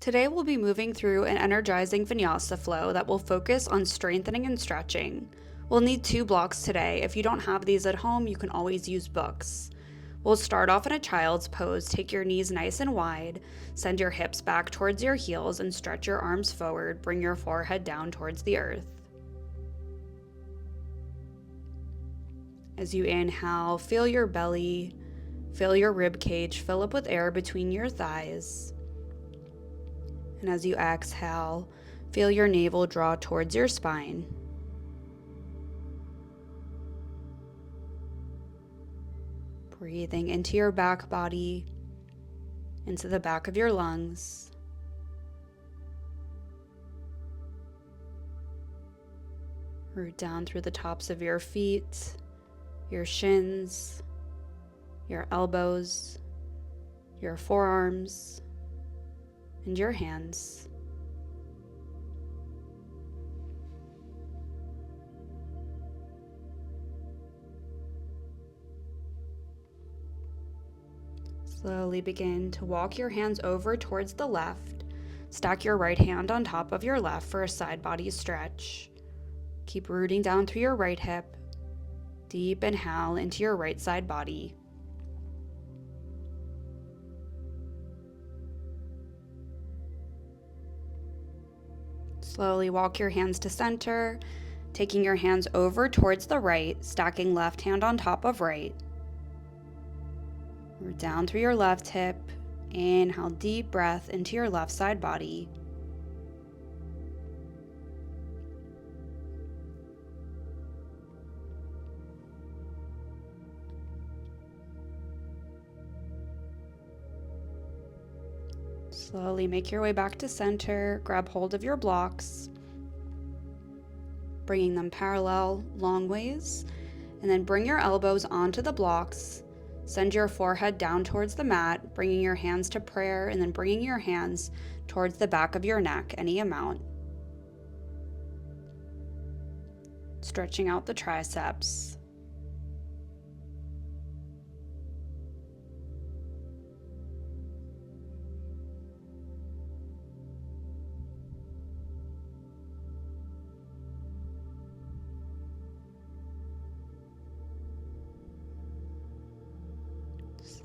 Today we'll be moving through an energizing vinyasa flow that will focus on strengthening and stretching. We'll need 2 blocks today. If you don't have these at home, you can always use books. We'll start off in a child's pose. Take your knees nice and wide, send your hips back towards your heels and stretch your arms forward. Bring your forehead down towards the earth. As you inhale, feel your belly, feel your rib cage fill up with air between your thighs. And as you exhale, feel your navel draw towards your spine. Breathing into your back body, into the back of your lungs. Root down through the tops of your feet, your shins, your elbows, your forearms, and your hands. Slowly begin to walk your hands over towards the left. Stack your right hand on top of your left for a side body stretch. Keep rooting down through your right hip. Deep inhale into your right side body. Slowly walk your hands to center, taking your hands over towards the right, stacking left hand on top of right. Root down through your left hip. Inhale, deep breath into your left side body. Slowly make your way back to center. Grab hold of your blocks, bringing them parallel long ways, and then bring your elbows onto the blocks. Send your forehead down towards the mat, bringing your hands to prayer, and then bringing your hands towards the back of your neck, any amount. Stretching out the triceps.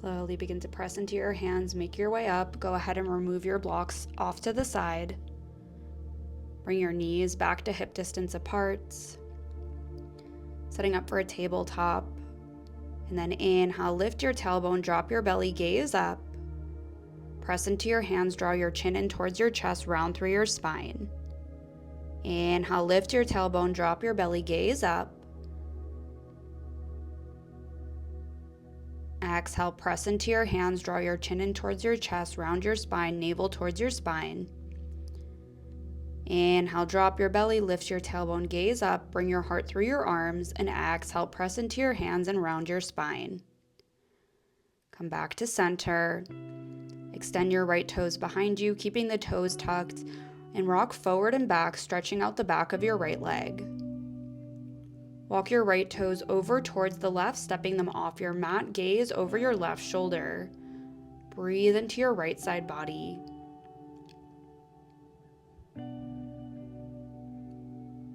Slowly begin to press into your hands, make your way up. Go ahead and remove your blocks off to the side. Bring your knees back to hip distance apart. Setting up for a tabletop. And then inhale, lift your tailbone, drop your belly, gaze up. Press into your hands, draw your chin in towards your chest, round through your spine. Inhale, lift your tailbone, drop your belly, gaze up. Exhale, press into your hands, draw your chin in towards your chest, round your spine, navel towards your spine. Inhale, drop your belly, lift your tailbone, gaze up, bring your heart through your arms, and exhale, press into your hands and round your spine. Come back to center. Extend your right toes behind you, keeping the toes tucked, and rock forward and back, stretching out the back of your right leg. Walk your right toes over towards the left, stepping them off your mat. Gaze over your left shoulder. Breathe into your right side body.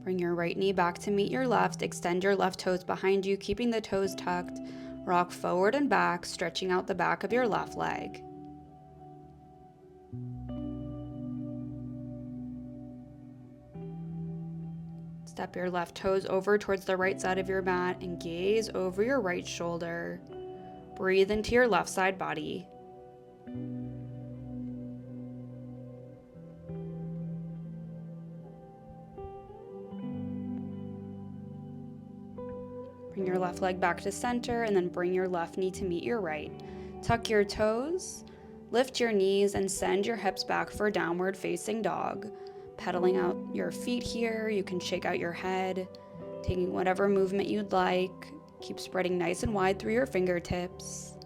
Bring your right knee back to meet your left. Extend your left toes behind you, keeping the toes tucked. Rock forward and back, stretching out the back of your left leg. Step your left toes over towards the right side of your mat and gaze over your right shoulder. Breathe into your left side body. Bring your left leg back to center and then bring your left knee to meet your right. Tuck your toes, lift your knees, and send your hips back for downward facing dog. Pedaling out your feet here, you can shake out your head, taking whatever movement you'd like. Keep spreading nice and wide through your fingertips.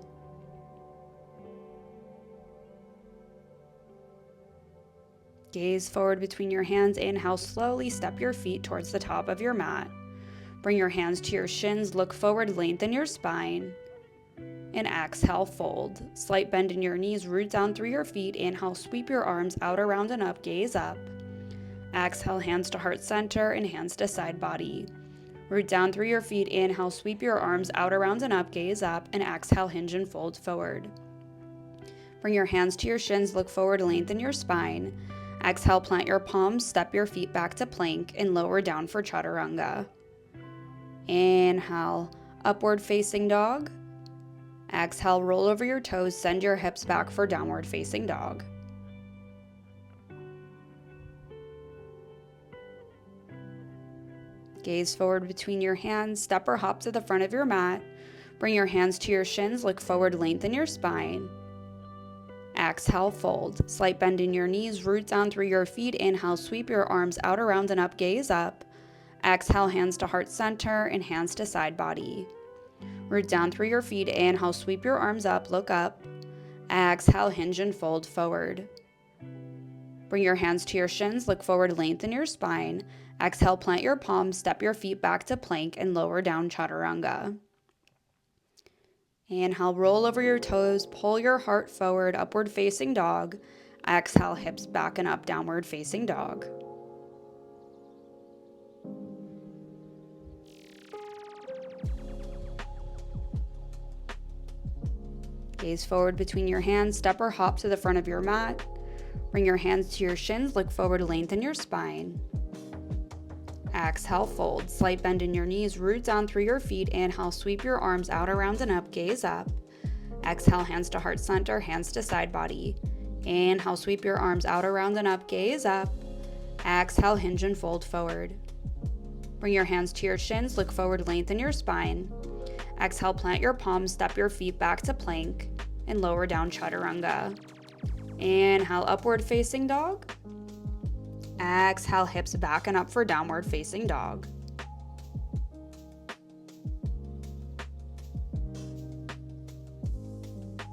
Gaze forward between your hands. Inhale, slowly step your feet towards the top of your mat. Bring your hands to your shins, look forward, lengthen your spine. And exhale, fold. Slight bend in your knees, root down through your feet. Inhale, sweep your arms out, around, and up, gaze up. Exhale, hands to heart center and hands to side body. Root down through your feet. Inhale, sweep your arms out, around, and up, gaze up. And exhale, hinge and fold forward. Bring your hands to your shins, look forward, lengthen your spine. Exhale, plant your palms, step your feet back to plank, and lower down for chaturanga. Inhale, upward facing dog. Exhale, roll over your toes, send your hips back for downward facing dog. Gaze forward between your hands, step or hop to the front of your mat. Bring your hands to your shins, look forward, lengthen your spine. Exhale, fold. Slight bend in your knees, root down through your feet. Inhale, sweep your arms out, around, and up, gaze up. Exhale, hands to heart center and hands to side body. Root down through your feet. Inhale, sweep your arms up, look up. Exhale, hinge and fold forward. Bring your hands to your shins, look forward, lengthen your spine. Exhale, plant your palms, step your feet back to plank, and lower down chaturanga. Inhale, roll over your toes, pull your heart forward, upward facing dog. Exhale, hips back and up, downward facing dog. Gaze forward between your hands, step or hop to the front of your mat. Bring your hands to your shins, look forward, lengthen your spine. Exhale, fold. Slight bend in your knees, root down through your feet. Inhale, sweep your arms out, around, and up, gaze up. Exhale, hands to heart center, hands to side body. Inhale, sweep your arms out, around, and up, gaze up. Exhale, hinge and fold forward. Bring your hands to your shins, look forward, lengthen your spine. Exhale, plant your palms, step your feet back to plank, and lower down chaturanga. Inhale, upward facing dog. Exhale, hips back and up for downward facing dog.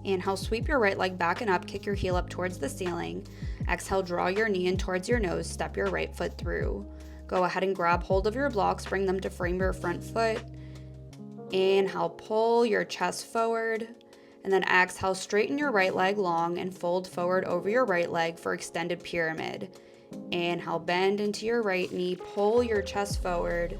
Inhale, sweep your right leg back and up, kick your heel up towards the ceiling. Exhale, draw your knee in towards your nose, step your right foot through. Go ahead and grab hold of your blocks, bring them to frame your front foot. Inhale, pull your chest forward. And then exhale, straighten your right leg long and fold forward over your right leg for extended pyramid. Inhale, bend into your right knee, pull your chest forward.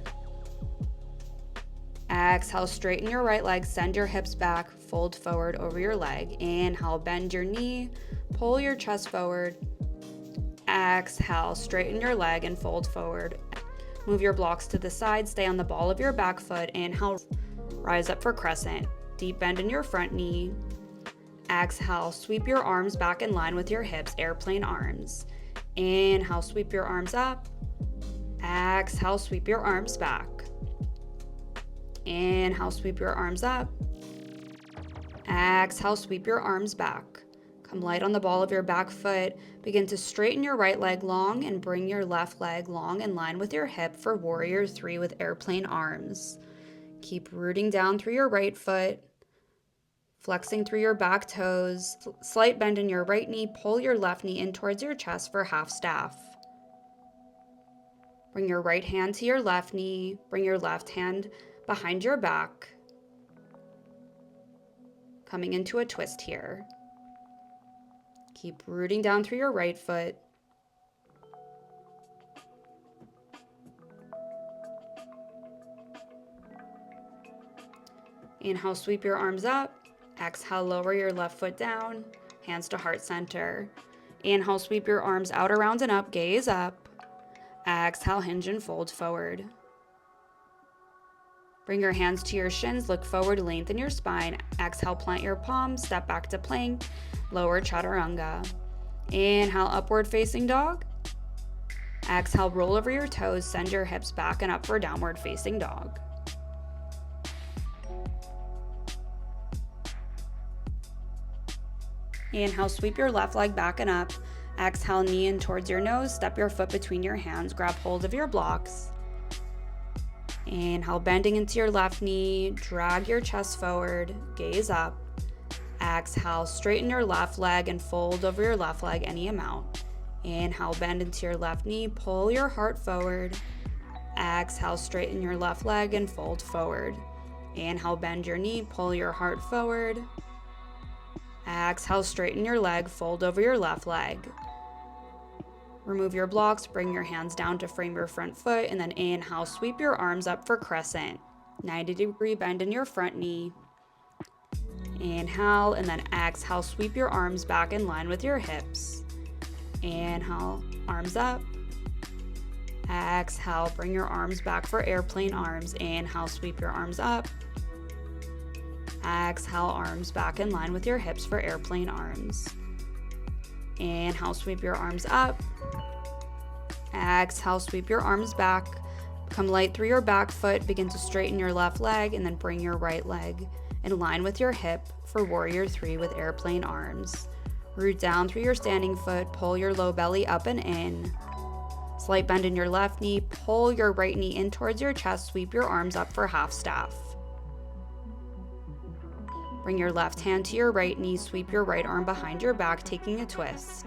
Exhale, straighten your right leg, send your hips back, fold forward over your leg. Inhale, bend your knee, pull your chest forward. Exhale, straighten your leg and fold forward. Move your blocks to the side, stay on the ball of your back foot. Inhale, rise up for crescent. Deep bend in your front knee. Exhale, sweep your arms back in line with your hips, airplane arms. Inhale, sweep your arms up. Exhale, sweep your arms back. Inhale, sweep your arms up. Exhale, sweep your arms back. Come light on the ball of your back foot. Begin to straighten your right leg long and bring your left leg long in line with your hip for warrior 3 with airplane arms. Keep rooting down through your right foot, flexing through your back toes. Slight bend in your right knee, pull your left knee in towards your chest for half staff. Bring your right hand to your left knee, bring your left hand behind your back. Coming into a twist here. Keep rooting down through your right foot. Inhale, sweep your arms up. Exhale, lower your left foot down, hands to heart center. Inhale, sweep your arms out, around, and up, gaze up. Exhale, hinge and fold forward. Bring your hands to your shins, look forward, lengthen your spine. Exhale, plant your palms, step back to plank, lower chaturanga. Inhale, upward facing dog. Exhale, roll over your toes, send your hips back and up for downward facing dog. Inhale, sweep your left leg back and up. Exhale, knee in towards your nose, step your foot between your hands, grab hold of your blocks. Inhale, bending into your left knee, drag your chest forward, gaze up. Exhale, straighten your left leg and fold over your left leg any amount. Inhale, bend into your left knee, pull your heart forward. Exhale, straighten your left leg and fold forward. Inhale, bend your knee, pull your heart forward. Exhale, straighten your leg, fold over your left leg. Remove your blocks, bring your hands down to frame your front foot, and then inhale, sweep your arms up for crescent. 90-degree bend in your front knee. Inhale, and then exhale, sweep your arms back in line with your hips. Inhale, arms up. Exhale, bring your arms back for airplane arms. Inhale, sweep your arms up. Exhale, arms back in line with your hips for airplane arms. Inhale, sweep your arms up. Exhale, sweep your arms back. Come light through your back foot, begin to straighten your left leg, and then bring your right leg in line with your hip for warrior 3 with airplane arms. Root down through your standing foot, pull your low belly up and in. Slight bend in your left knee, pull your right knee in towards your chest, sweep your arms up for half staff. Bring your left hand to your right knee, sweep your right arm behind your back, taking a twist.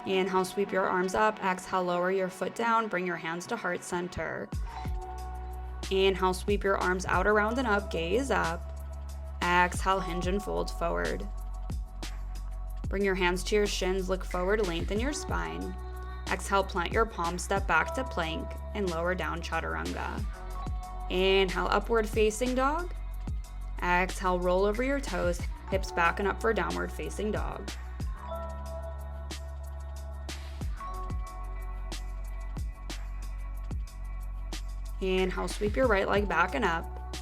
Inhale, sweep your arms up. Exhale, lower your foot down. Bring your hands to heart center. Inhale, sweep your arms out, around, and up. Gaze up. Exhale, hinge and fold forward. Bring your hands to your shins. Look forward, lengthen your spine. Exhale, plant your palms, step back to plank, and lower down chaturanga. Inhale, upward facing dog. Exhale, roll over your toes, hips back and up for downward facing dog. Inhale, sweep your right leg back and up.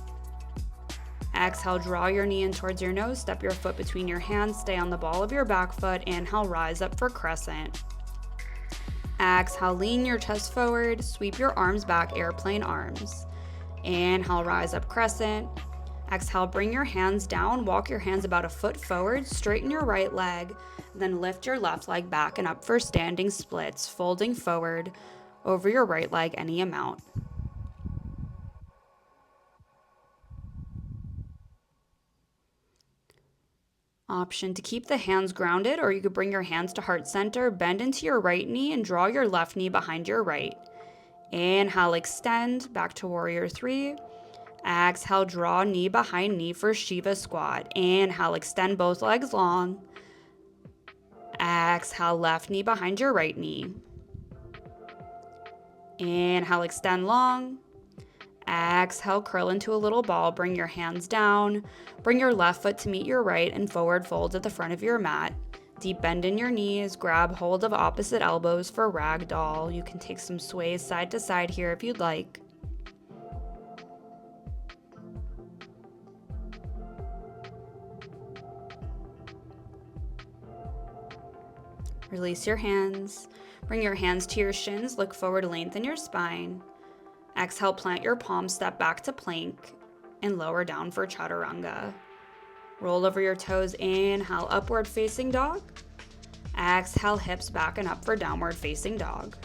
Exhale, draw your knee in towards your nose, step your foot between your hands, stay on the ball of your back foot. Inhale, rise up for crescent. Exhale, lean your chest forward, sweep your arms back, airplane arms. Inhale, rise up, crescent. Exhale, bring your hands down, walk your hands about a foot forward, straighten your right leg, then lift your left leg back and up for standing splits, folding forward over your right leg any amount. Option to keep the hands grounded, or you could bring your hands to heart center, bend into your right knee and draw your left knee behind your right. Inhale, extend back to warrior 3. Exhale, draw knee behind knee for Shiva squat. Inhale, extend both legs long. Exhale, left knee behind your right knee. Inhale, extend long. Exhale, curl into a little ball, bring your hands down. Bring your left foot to meet your right and forward fold at the front of your mat. Deep bend in your knees, grab hold of opposite elbows for ragdoll. You can take some sways side to side here if you'd like. Release your hands. Bring your hands to your shins, look forward, lengthen your spine. Exhale, plant your palms, step back to plank, and lower down for chaturanga. Roll over your toes, inhale, upward facing dog. Exhale, hips back and up for downward facing dog.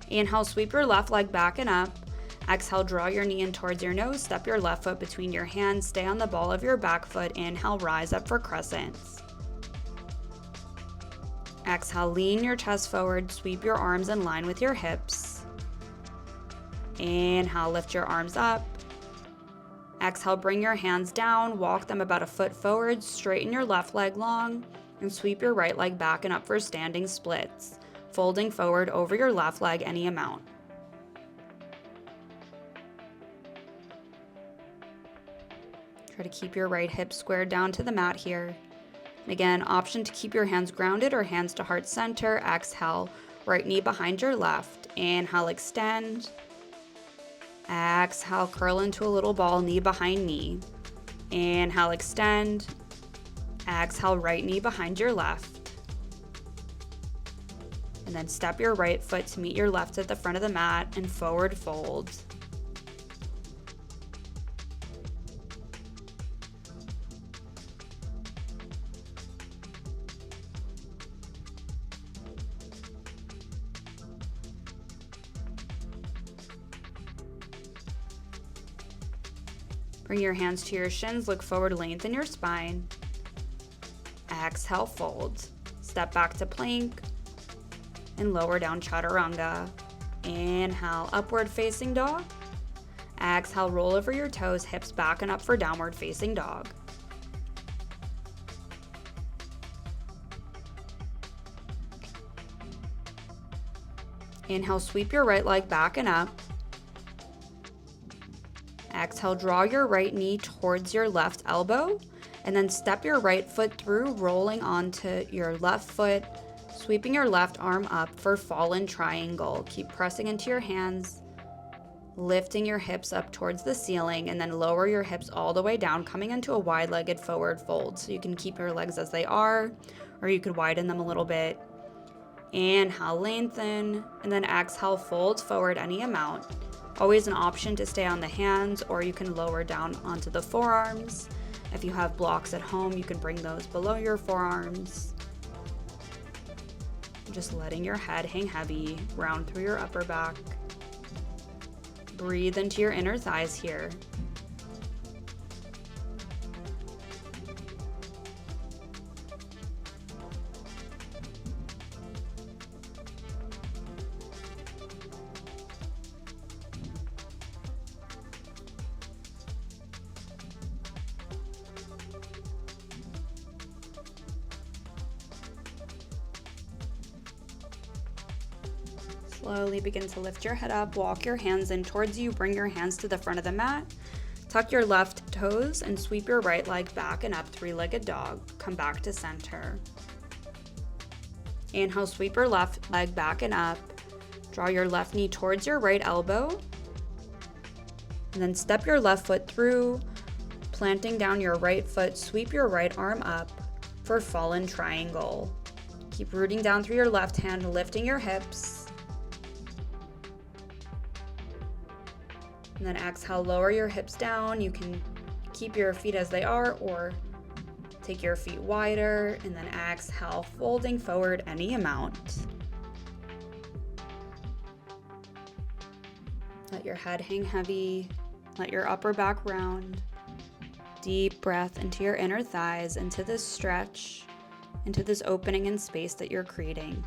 Inhale, sweep your left leg back and up. Exhale, draw your knee in towards your nose, step your left foot between your hands, stay on the ball of your back foot. Inhale, rise up for crescents. Exhale, lean your chest forward, sweep your arms in line with your hips. Inhale, lift your arms up. Exhale, bring your hands down, walk them about a foot forward, straighten your left leg long, and sweep your right leg back and up for standing splits, folding forward over your left leg any amount. Try to keep your right hip squared down to the mat here. And again, option to keep your hands grounded or hands to heart center. Exhale, right knee behind your left. Inhale, extend. Exhale, curl into a little ball, knee behind knee. Inhale, extend. Exhale, right knee behind your left. And then step your right foot to meet your left at the front of the mat and forward fold. Bring your hands to your shins, look forward, lengthen your spine. Exhale, fold. Step back to plank and lower down chaturanga. Inhale, upward facing dog. Exhale, roll over your toes, hips back and up for downward facing dog. Inhale, sweep your right leg back and up. Exhale, draw your right knee towards your left elbow, and then step your right foot through, rolling onto your left foot, sweeping your left arm up for fallen triangle. Keep pressing into your hands, lifting your hips up towards the ceiling, and then lower your hips all the way down, coming into a wide-legged forward fold. So you can keep your legs as they are, or you could widen them a little bit. Inhale, lengthen, and then exhale, fold forward any amount. Always an option to stay on the hands, or you can lower down onto the forearms. If you have blocks at home, you can bring those below your forearms. Just letting your head hang heavy, round through your upper back. Breathe into your inner thighs here. Slowly begin to lift your head up, walk your hands in towards you, bring your hands to the front of the mat, tuck your left toes and sweep your right leg back and up, three-legged dog. Come back to center. Inhale, sweep your left leg back and up, draw your left knee towards your right elbow, and then step your left foot through, planting down your right foot, sweep your right arm up for fallen triangle. Keep rooting down through your left hand, lifting your hips. And then exhale, lower your hips down. You can keep your feet as they are or take your feet wider, and then exhale, folding forward any amount. Let your head hang heavy. Let your upper back round. Deep breath into your inner thighs, into this stretch, into this opening and space that you're creating.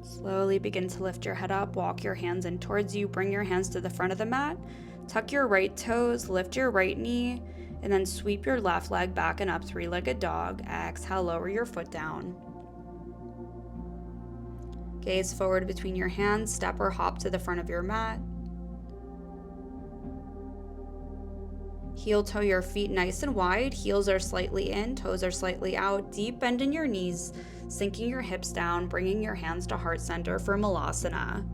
Slowly begin to lift your head up, walk your hands in towards you, bring your hands to the front of the mat, tuck your right toes, lift your right knee, and then sweep your left leg back and up, three-legged dog. Exhale, lower your foot down. Gaze forward between your hands, step or hop to the front of your mat. Heel toe your feet nice and wide, heels are slightly in, toes are slightly out, deep bend in your knees, sinking your hips down, bringing your hands to heart center for Malasana.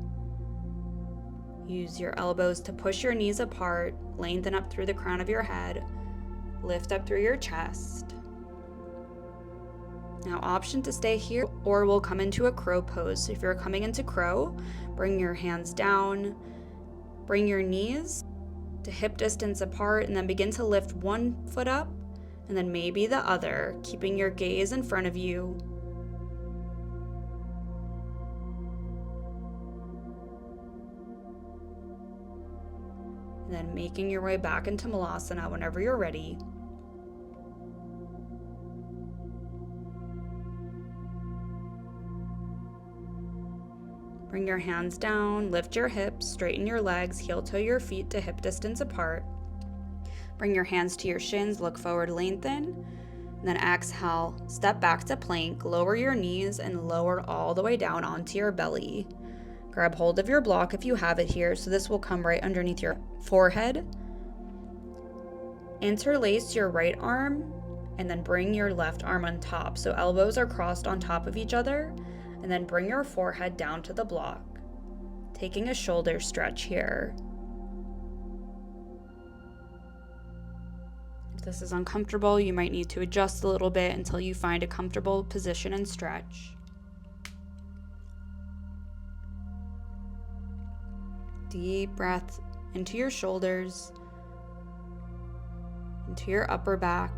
Use your elbows to push your knees apart, lengthen up through the crown of your head, lift up through your chest. Now, option to stay here, or we'll come into a crow pose. So if you're coming into crow, bring your hands down, bring your knees to hip distance apart, and then begin to lift one foot up and then maybe the other, keeping your gaze in front of you. And then making your way back into Malasana whenever you're ready. Bring your hands down, lift your hips, straighten your legs, heel toe your feet to hip distance apart. Bring your hands to your shins, look forward, lengthen. And then exhale, step back to plank, lower your knees and lower all the way down onto your belly. Grab hold of your block if you have it here, so this will come right underneath your forehead. Interlace your right arm and then bring your left arm on top. So elbows are crossed on top of each other. And then bring your forehead down to the block, taking a shoulder stretch here. If this is uncomfortable, you might need to adjust a little bit until you find a comfortable position and stretch. Deep breath into your shoulders, into your upper back.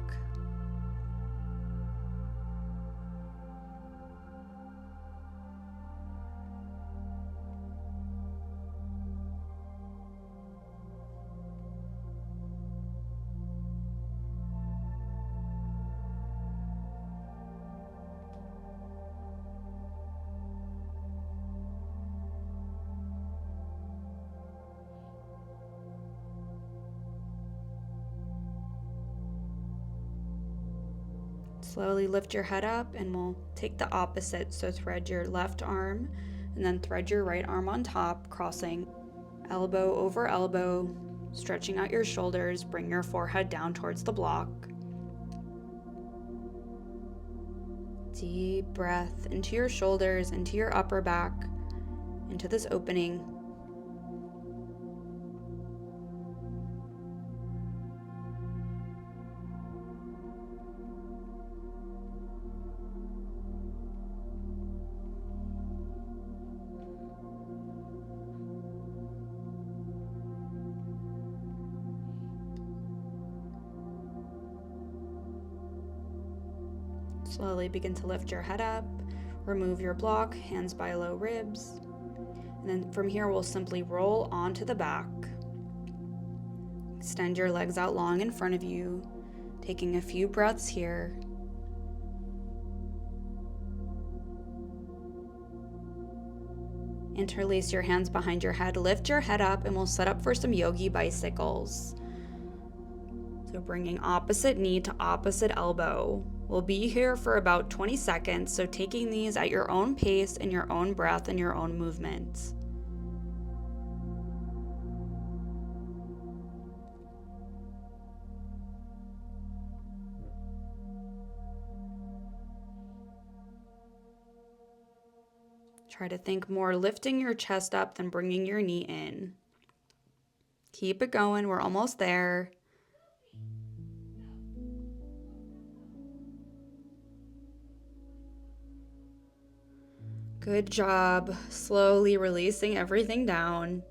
Slowly lift your head up and we'll take the opposite. So thread your left arm and then thread your right arm on top, crossing elbow over elbow, stretching out your shoulders. Bring your forehead down towards the block. Deep breath into your shoulders, into your upper back, into this opening. Slowly begin to lift your head up, remove your block, hands by low ribs. And then from here, we'll simply roll onto the back. Extend your legs out long in front of you, taking a few breaths here. Interlace your hands behind your head, lift your head up, and we'll set up for some yogi bicycles. So bringing opposite knee to opposite elbow. We'll be here for about 20 seconds, so taking these at your own pace and your own breath and your own movement. Try to think more lifting your chest up than bringing your knee in. Keep it going, we're almost there. Good job. Slowly releasing everything down.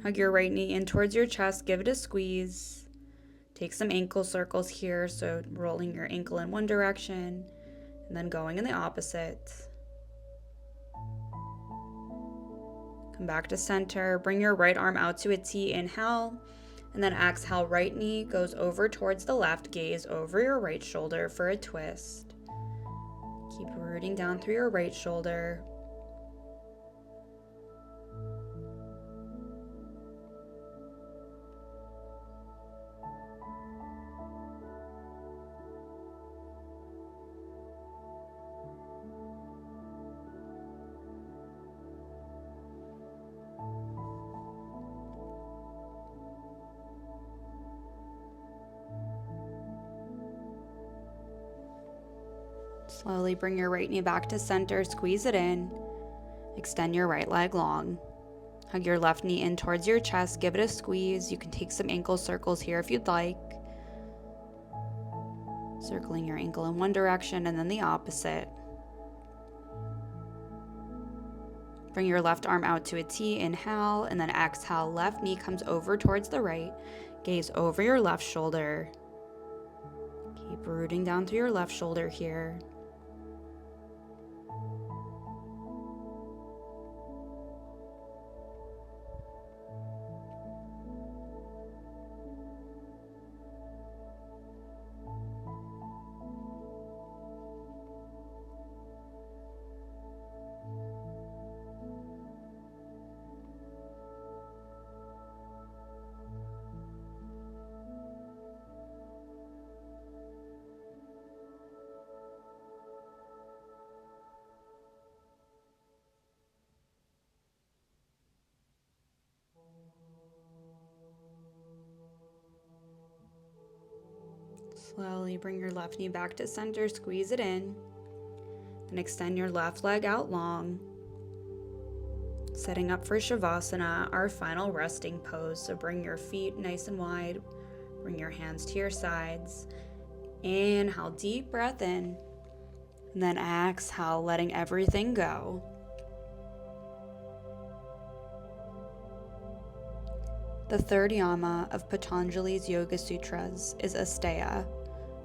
Hug your right knee in towards your chest, give it a squeeze. Take some ankle circles here, so rolling your ankle in one direction and then going in the opposite. Come back to center, bring your right arm out to a T, inhale, and then exhale, right knee goes over towards the left, gaze over your right shoulder for a twist. Keep rooting down through your right shoulder. Slowly bring your right knee back to center, squeeze it in. Extend your right leg long. Hug your left knee in towards your chest, give it a squeeze. You can take some ankle circles here if you'd like. Circling your ankle in one direction and then the opposite. Bring your left arm out to a T, inhale, and then exhale. Left knee comes over towards the right. Gaze over your left shoulder. Keep rooting down through your left shoulder here. Slowly bring your left knee back to center, squeeze it in, and extend your left leg out long. Setting up for Shavasana, our final resting pose. So bring your feet nice and wide, bring your hands to your sides. Inhale, deep breath in, and then exhale, letting everything go. The third yama of Patanjali's Yoga Sutras is asteya,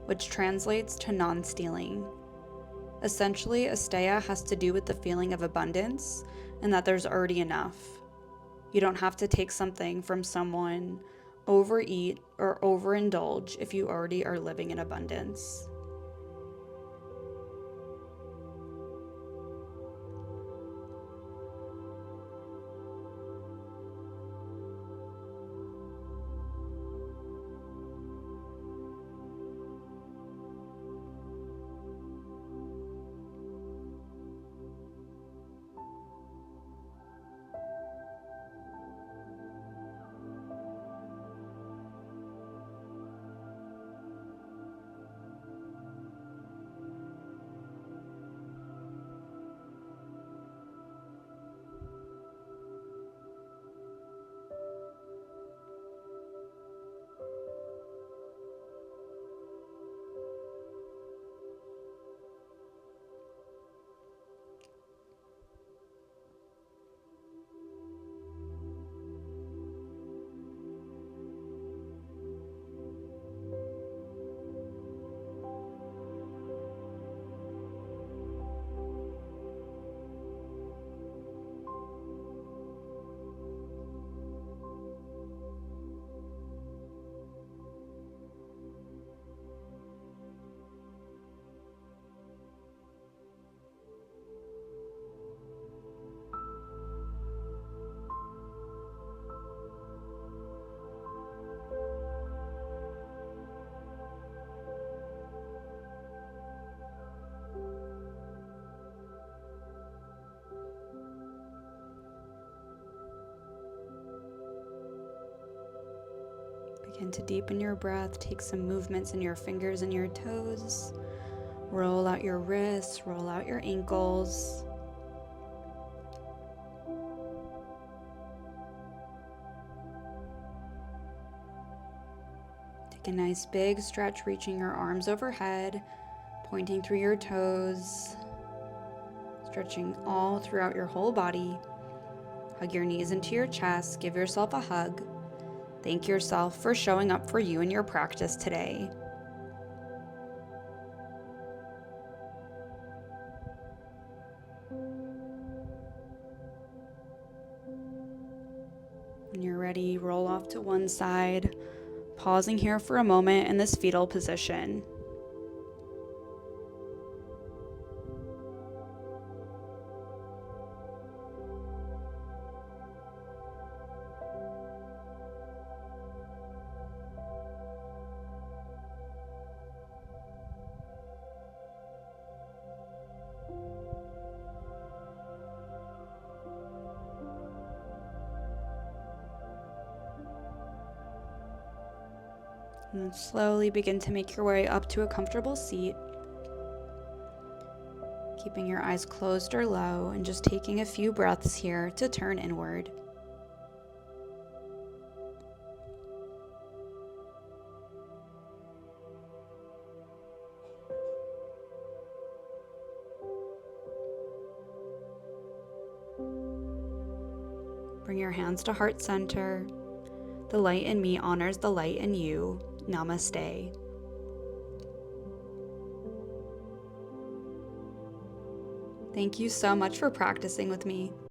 which translates to non-stealing. Essentially, asteya has to do with the feeling of abundance and that there's already enough. You don't have to take something from someone, overeat, or overindulge if you already are living in abundance. Begin to deepen your breath. Take some movements in your fingers and your toes. Roll out your wrists, roll out your ankles. Take a nice big stretch, reaching your arms overhead, pointing through your toes, stretching all throughout your whole body. Hug your knees into your chest. Give yourself a hug. Thank yourself for showing up for you in your practice today. When you're ready, roll off to one side, pausing here for a moment in this fetal position. And then slowly begin to make your way up to a comfortable seat, keeping your eyes closed or low, and just taking a few breaths here to turn inward. Bring your hands to heart center. The light in me honors the light in you. Namaste. Thank you so much for practicing with me.